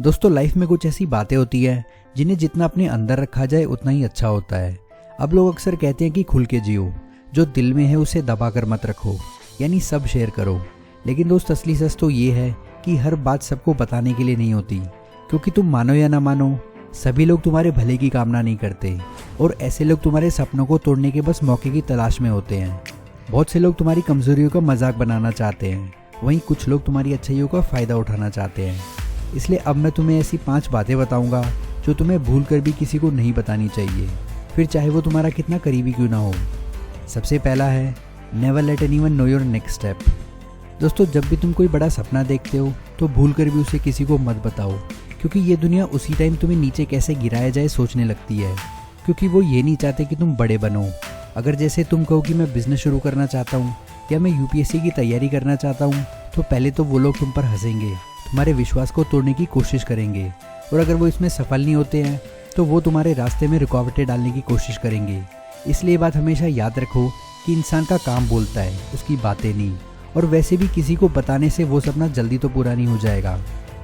दोस्तों लाइफ में कुछ ऐसी बातें होती है जिन्हें जितना अपने अंदर रखा जाए उतना ही अच्छा होता है। अब लोग अक्सर कहते हैं कि खुल के जियो, जो दिल में है उसे दबा कर मत रखो, यानी सब शेयर करो। लेकिन दोस्त असली सच तो ये है कि हर बात सबको बताने के लिए नहीं होती, क्योंकि तुम मानो या ना मानो सभी लोग तुम्हारे भले की कामना नहीं करते और ऐसे लोग तुम्हारे सपनों को तोड़ने के बस मौके की तलाश में होते हैं। बहुत से लोग तुम्हारी कमजोरियों का मजाक बनाना चाहते हैं, वहीं कुछ लोग तुम्हारी अच्छाइयों का फ़ायदा उठाना चाहते हैं। इसलिए अब मैं तुम्हें ऐसी 5 बातें बताऊंगा जो तुम्हें भूल कर भी किसी को नहीं बतानी चाहिए, फिर चाहे वो तुम्हारा कितना करीबी क्यों ना हो। सबसे पहला है, never let anyone know your next step. दोस्तों जब भी तुम कोई बड़ा सपना देखते हो तो भूल कर भी उसे किसी को मत बताओ, क्योंकि ये दुनिया उसी टाइम तुम्हें नीचे कैसे गिराया जाए सोचने लगती है, क्योंकि वो ये नहीं चाहते कि तुम बड़े बनो। अगर जैसे तुम कहो कि मैं बिजनेस शुरू करना चाहता हूँ या मैं यूपीएससी की तैयारी करना चाहता हूँ, तो पहले तो वो लोग तुम पर हंसेंगे, तुम्हारे विश्वास को तोड़ने की कोशिश करेंगे, और अगर वो इसमें सफल नहीं होते हैं तो वो तुम्हारे रास्ते में रुकावटें डालने की कोशिश करेंगे। इसलिए बात हमेशा याद रखो कि इंसान का काम बोलता है, उसकी बातें नहीं। और वैसे भी किसी को बताने से वो सपना जल्दी तो पूरा नहीं हो जाएगा,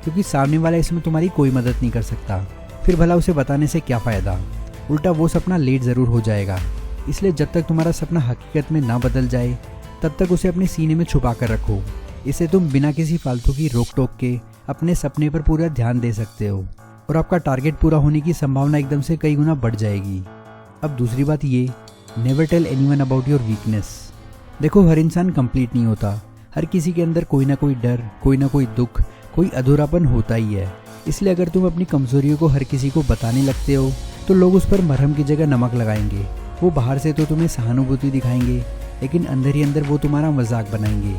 क्योंकि सामने वाला इसमें तुम्हारी कोई मदद नहीं कर सकता। फिर भला उसे बताने से क्या फ़ायदा, उल्टा वो सपना लेट ज़रूर हो जाएगा। इसलिए जब तक तुम्हारा सपना हकीकत में ना बदल जाए तब तक उसे अपने सीने में छुपा कर रखो। इससे तुम बिना किसी फालतू की रोक टोक के अपने सपने पर पूरा ध्यान दे सकते हो और आपका टारगेट पूरा होने की संभावना एकदम से कई गुना बढ़ जाएगी। अब दूसरी बात ये, never tell anyone about your weakness. देखो हर इंसान कंप्लीट नहीं होता, हर किसी के अंदर कोई ना कोई डर, कोई ना कोई दुख, कोई अधूरापन होता ही है। इसलिए अगर तुम अपनी कमजोरियों को हर किसी को बताने लगते हो तो लोग उस पर मरहम की जगह नमक लगाएंगे। वो बाहर से तो तुम्हें सहानुभूति दिखाएंगे, लेकिन अंदर ही अंदर वो तुम्हारा मजाक बनाएंगे।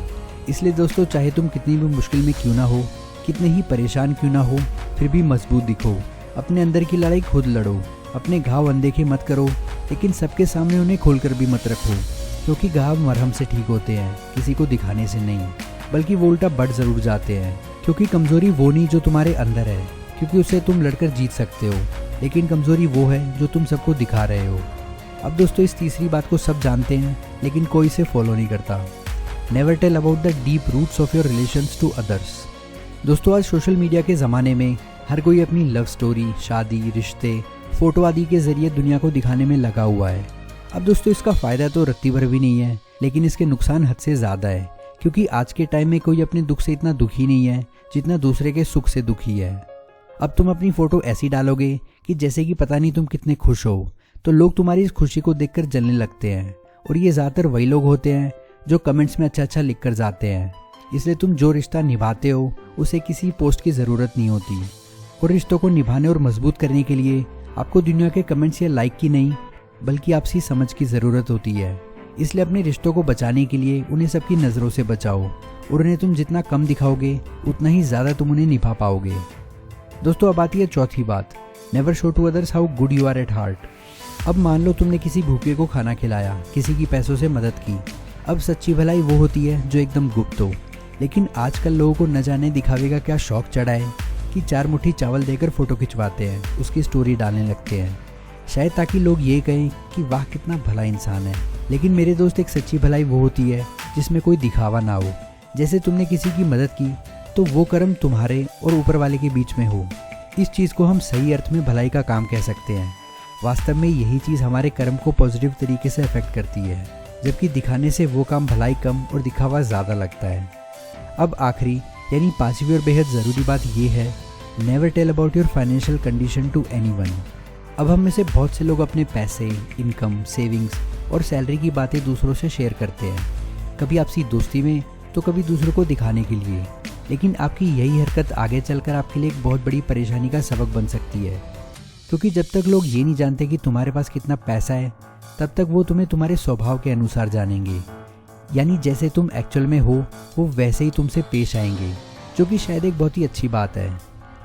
इसलिए दोस्तों चाहे तुम कितनी भी मुश्किल में क्यों ना हो, कितने ही परेशान क्यों ना हो, फिर भी मजबूत दिखो। अपने अंदर की लड़ाई खुद लड़ो, अपने घाव अनदेखे मत करो, लेकिन सबके सामने उन्हें खोलकर भी मत रखो, क्योंकि घाव मरहम से ठीक होते हैं, किसी को दिखाने से नहीं। बल्कि वो उल्टा बढ़ जरूर जाते हैं, क्योंकि कमजोरी वो नहीं जो तुम्हारे अंदर है, क्योंकि उसे तुम लड़कर जीत सकते हो, लेकिन कमजोरी वो है जो तुम सबको दिखा रहे हो। अब दोस्तों इस तीसरी बात को सब जानते हैं, लेकिन कोई इसे फॉलो नहीं करता। Never tell about the deep roots of your relations to others. दोस्तों आज सोशल मीडिया के ज़माने में हर कोई अपनी लव स्टोरी, शादी, रिश्ते, फोटो आदि के जरिए दुनिया को दिखाने में लगा हुआ है। अब दोस्तों इसका फ़ायदा तो रत्ती भर भी नहीं है, लेकिन इसके नुकसान हद से ज़्यादा है, क्योंकि आज के टाइम में कोई अपने दुख से इतना दुखी नहीं है जितना दूसरे के सुख से दुखी है। अब तुम अपनी फ़ोटो ऐसी डालोगे कि जैसे कि पता नहीं तुम कितने खुश हो, तो लोग तुम्हारी इस खुशी को देखकर जलने लगते हैं, और ये ज़्यादातर वही लोग होते हैं जो कमेंट्स में अच्छा अच्छा लिख कर जाते हैं। इसलिए तुम जो रिश्ता निभाते हो उसे किसी पोस्ट की ज़रूरत नहीं होती, और रिश्तों को निभाने और मजबूत करने के लिए आपको दुनिया के कमेंट्स या लाइक की नहीं, बल्कि आपसी समझ की ज़रूरत होती है। इसलिए अपने रिश्तों को बचाने के लिए उन्हें सबकी नज़रों से बचाओ, और उन्हें तुम जितना कम दिखाओगे उतना ही ज़्यादा तुम उन्हें निभा पाओगे। दोस्तों अब आती है चौथी बात, never show to others how good you are at heart. अब मान लो तुमने किसी भूखे को खाना खिलाया, किसी की पैसों से मदद की। अब सच्ची भलाई वो होती है जो एकदम गुप्त हो, लेकिन आजकल लोगों को न जाने दिखावे का क्या शौक चढ़ा है कि 4 मुट्ठी चावल देकर फोटो खिंचवाते हैं, उसकी स्टोरी डालने लगते हैं, शायद ताकि लोग ये कहें कि वाह कितना भला इंसान है। लेकिन मेरे दोस्त एक सच्ची भलाई वो होती है जिसमें कोई दिखावा ना हो। जैसे तुमने किसी की मदद की तो वो कर्म तुम्हारे और ऊपर वाले के बीच में हो। इस चीज़ को हम सही अर्थ में भलाई का काम कह सकते हैं। वास्तव में यही चीज़ हमारे कर्म को पॉजिटिव तरीके से अफेक्ट करती है, जबकि दिखाने से वो काम भलाई कम और दिखावा ज़्यादा लगता है। अब आखिरी यानी 5वीं और बेहद ज़रूरी बात ये है, never tell about your financial condition to anyone. अब हम में से बहुत से लोग अपने पैसे, इनकम, सेविंग्स और सैलरी की बातें दूसरों से शेयर करते हैं, कभी आपसी दोस्ती में तो कभी दूसरों को दिखाने के लिए। लेकिन आपकी यही हरकत आगे चलकर आपके लिए एक बहुत बड़ी परेशानी का सबक बन सकती है, क्योंकि जब तक लोग ये नहीं जानते कि तुम्हारे पास कितना पैसा है, तब तक वो तुम्हें तुम्हारे स्वभाव के अनुसार जानेंगे। यानी जैसे तुम एक्चुअल में हो वो वैसे ही तुमसे पेश आएंगे, जो कि शायद एक बहुत ही अच्छी बात है।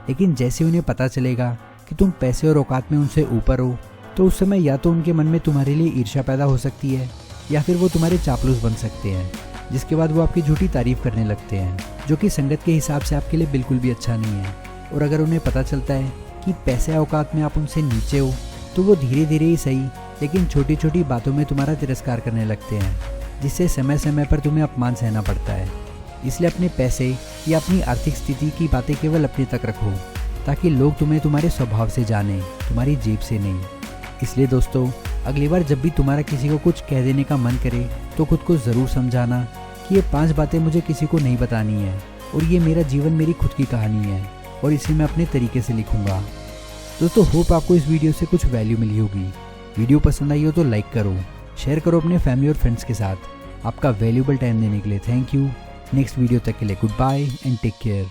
लेकिन जैसे उन्हें पता चलेगा कि तुम पैसे और औकात में उनसे ऊपर हो, तो उस समय या तो उनके मन में तुम्हारे लिए ईर्ष्या पैदा हो सकती है, या फिर वो तुम्हारे चापलूस बन सकते हैं, जिसके बाद वो आपकी झूठी तारीफ करने लगते हैं, जो कि संगत के हिसाब से आपके लिए बिल्कुल भी अच्छा नहीं है। और अगर उन्हें पता चलता है कि पैसे औकात में आप उनसे नीचे हो, तो वो धीरे धीरे ही सही लेकिन छोटी छोटी बातों में तुम्हारा तिरस्कार करने लगते हैं, जिससे समय समय पर तुम्हें अपमान सहना पड़ता है। इसलिए अपने पैसे या अपनी आर्थिक स्थिति की बातें केवल अपने तक रखो, ताकि लोग तुम्हें तुम्हारे स्वभाव से जानें, तुम्हारी जेब से नहीं। इसलिए दोस्तों, अगली बार जब भी तुम्हारा किसी को कुछ कह देने का मन करे तो खुद को ज़रूर समझाना कि ये 5 बातें मुझे किसी को नहीं बतानी है और ये मेरा जीवन, मेरी खुद की कहानी है और इसे मैं अपने तरीके से लिखूंगा। दोस्तों, होप आपको इस वीडियो से कुछ वैल्यू मिली होगी। वीडियो पसंद आई हो तो लाइक करो, शेयर करो अपने फैमिली और फ्रेंड्स के साथ। आपका वैल्यूबल टाइम देने के लिए थैंक यू। नेक्स्ट वीडियो तक के लिए goodbye and take care.